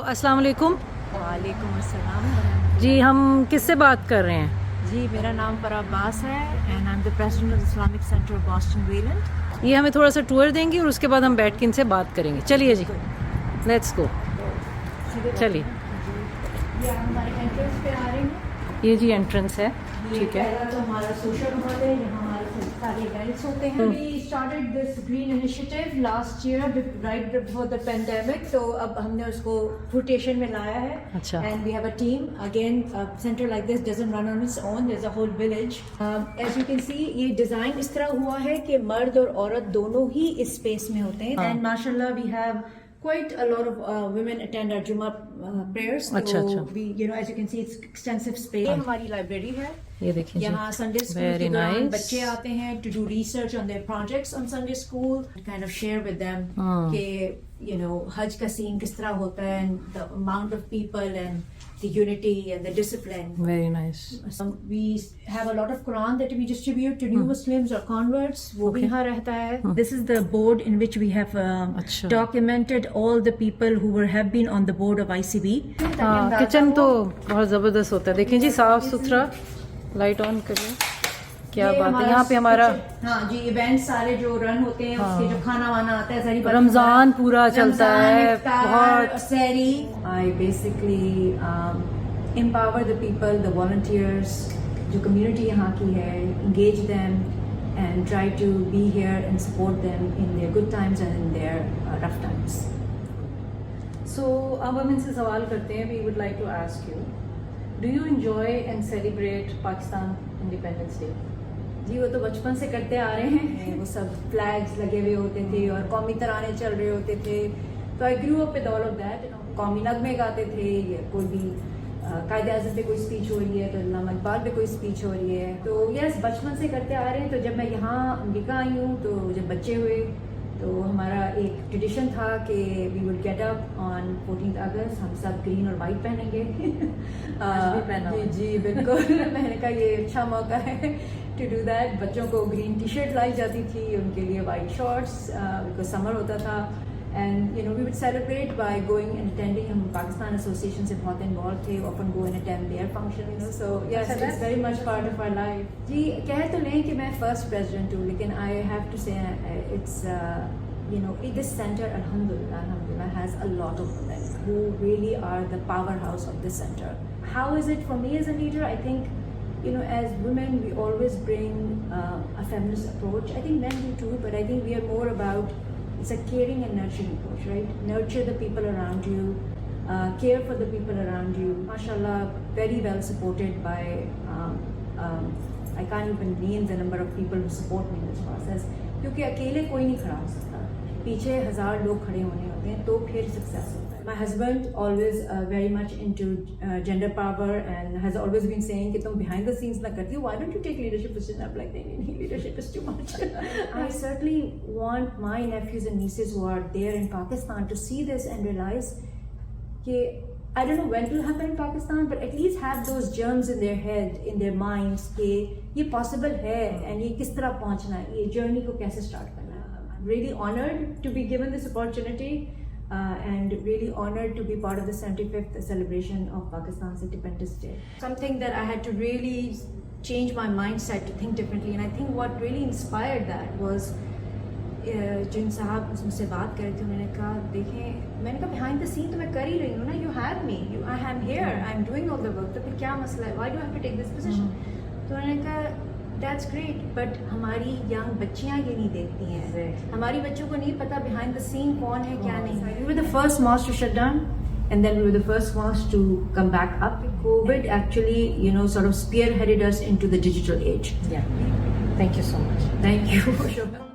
अस्सलाम वालेकुम। वालेकुम अस्सलाम। जी हम किससे बात कर रहे हैं? जी मेरा नाम फराह अब्बास है and I am the president of Islamic Center of Boston Wayland. ये हमें थोड़ा सा टूर देंगी और उसके बाद हम बैठ के इनसे बात करेंगे। चलिए जी, लेट्स गो। चलिए, ये हमारे एंट्रेंस पे आ रहे हैं। ये जी एंट्रेंस है, ठीक है। पहला तो हमारा सोशल हॉल है, यहाँ हमारे सारे इवेंट्स होते हैं। We started this green initiative last year right before the pandemic, तो अब हमने उसको fruition में लाया है। अच्छा। And we have a team. Again, a center like this doesn't run on its own. There's a whole village. As you can see, ये design इस तरह हुआ है कि मर्द और औरत दोनों ही इस स्पेस में होते हैं। And माशाल्लाह we have quite a lot of women attend our Jummah prayers. अच्छा, अच्छा। We, as you can see, it's extensive space. ये हमारी लाइब्रेरी है। ये देखिए यहाँ संडे स्कूल के दौरान बच्चे आते हैं to do research on their projects on Sunday school, kind of share with them कि हज का सीन किस तरह होता है and the amount of people and the unity and the discipline. Very nice. We have a lot of Quran that we distribute to new Muslims or converts. वो भी यहाँ रहता है. This is the board in which we have documented all the people who have been on the board of ICB. Kitchen तो बहुत ज़बरदस्त होता है। देखें जी, साफ सुथरा। लाइट ऑन करिए, क्या बात है। यहाँ पे हमारा जी इवेंट सारे जो रन होते हैं उसके जो खाना वाना आता है, सारी रमजान पूरा चलता है बहुत। सैरी I basically empower the people, the volunteers, जो कम्युनिटी यहाँ की है, engage them and try to be here and support them in their good times and in their rough times. So अब हम इनसे सवाल करते हैं। We would like to ask you, do you enjoy and celebrate Pakistan Independence Day? जी वो तो बचपन से करते आ रहे हैं। वो सब फ्लैग्स लगे हुए होते थे और कौमी तराने चल रहे होते थे, तो I grew up with all of that. कौमी नगमे गाते थे, या कोई भी कायदे आज़म पे कोई स्पीच हो रही है तो अल्लामा इकबाल पे कोई स्पीच हो रही है, तो यस बचपन से करते आ रहे हैं। तो जब मैं यहाँ अमेरिका आई हूँ, तो जब बच्चे हुए तो हमारा एक ट्रेडिशन था कि we would get up on 14 August, हम सब ग्रीन और वाइट पहनेंगे। जी बिल्कुल। मैंने कहा ये अच्छा मौका है टू डू दैट। बच्चों को ग्रीन टी शर्ट लाई जाती थी, उनके लिए वाइट शॉर्ट्स, बिकॉज समर होता था। And we would celebrate by going and attending. हम पाकिस्तान एसोसिएशन से बहुत इन्वॉल्व थे, often go and attend their function, so yes it's very much part of our life. जी कह तो लें कि मैं फर्स्ट प्रेसिडेंट हूँ, लेकिन I have to say it's this center, alhamdulillah, has a lot of women who really are the powerhouse of this center. How is it for me as a leader? I think, as women, we always bring a feminist approach. I think men do too, but I think we are more about, it's a caring and nurturing approach, right? Nurture the people around you, care for the people around you. MashaAllah, very well supported by, I can't even name the number of people who support me in this process. क्योंकि अकेले कोई नहीं खड़ा हो सकता, पीछे 1000 लोग खड़े होने होते हैं, तो फिर सक्सेस होता है। My husband always very much into gender power and has always been saying कि तुम behind the scenes ना करती हो, why don't you take leadership position? I'm like, नहीं, leadership is too much. I certainly want my nephews and nieces who are there in Pakistan to see this and realize कि I don't know when it will happen in Pakistan, but at least have those germs in their head, in their minds कि ये possible है and ये किस तरह पहुंचना है, ये journey को कैसे start करना है। I'm really honored to be given this opportunity and really honored to be part of the 75th celebration of Pakistan's Independence Day. Something that I had to really change my mindset to think differently, and I think what really inspired that was जिन साहब मुझसे बात कर रहे थे, उन्होंने कहा देखें, मैंने कहा बिहाइंड द सीन तो मैं कर ही रही हूँ ना, you have me, I am here, I am doing all the work, तो फिर क्या मसला है, why do I have to take this position? तो उन्होंने कहा दैट्स ग्रेट, बट हमारी यंग बच्चियाँ ये नहीं देखती हैं, हमारी बच्चों को नहीं पता बिहाइंड द सीन कौन है क्या नहीं। We were the first mosque to shut down and then we were the first ones to come back up. COVID actually, sort of spearheaded us into the digital age. Yeah. Thank you so much. Thank you.